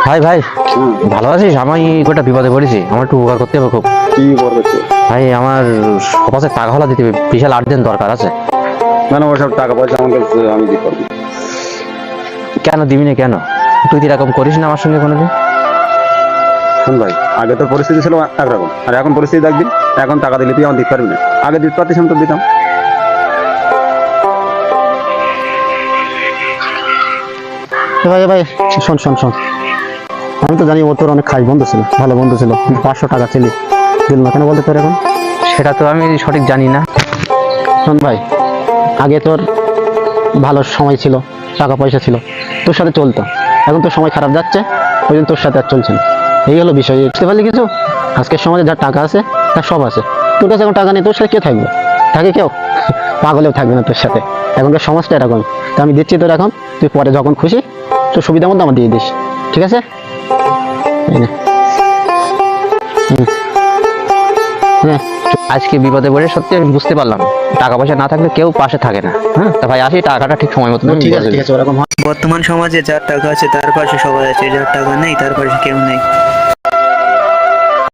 High ভাই, ভালো আছিস? আমি গোটা বিপদে পড়েছি, আমার একটু উপকার করতে হবে খুব। কি করছে? ভাই আমার সপাসে টাকা হলা দিতে হবে, বিশাল আর্জেন্ট দরকার আছে। না না, ওসব টাকা পয়সা আমার কাছে আমি দিতে পারবো। কেন দিবি না কেন? তুই এরকম করিস না আমার সঙ্গে কোনোদিন। শোন ভাই, আগে তোর পরিস্থিতি ছিল একরকম, আর এখন পরিস্থিতি দেখবি। এখন টাকা দিলে তুই আমার দিতে পারবি না। আগে দিতে পারতিস আমি তো দিতাম। ভাই ভাই, শোন শোন শোন, আমি তো জানি ও তোর অনেক খাস বন্ধু ছিল, ভালো বন্ধু ছিল। 500 টাকা ছিলি, দিল না কেন বলতে তোর এখন? সেটা তো আমি সঠিক জানি না। শোন ভাই, আগে তোর ভালো সময় ছিল, টাকা পয়সা ছিল, তোর সাথে চলতো। এখন তোর সময় খারাপ যাচ্ছে, ওই জন্য তোর সাথে আর চলছে না। এই হলো বিষয়, বুঝতে পারলি কিছু? আজকের সমাজে যার টাকা আছে তার সব আছে। তোর কাছে এখন টাকা নেই, তোর সাথে কে থাকবে? থাকে কেউ? পাগলেও থাকবে না তোর সাথে। এখনকার সমাজটা এরকম। তো আমি দিচ্ছি তোর এখন, তুই পরে যখন খুশি তোর সুবিধার মধ্যে আমার দিয়ে দিস, ঠিক আছে? এই নে। হ্যাঁ, আজকে বিপদে পড়ে সত্যি আমি বুঝতে পারলাম টাকা পয়সা না থাকলে কেউ পাশে থাকে না। হ্যাঁ তা ভাই আসি, টাকাটা ঠিক সময় মতো ঠিক আছে ঠিক আছে, ওরকম হয়। বর্তমান সমাজে যার টাকা আছে তার পাশে সবাই আছে, যার টাকা নেই তার পাশে কেউ নেই।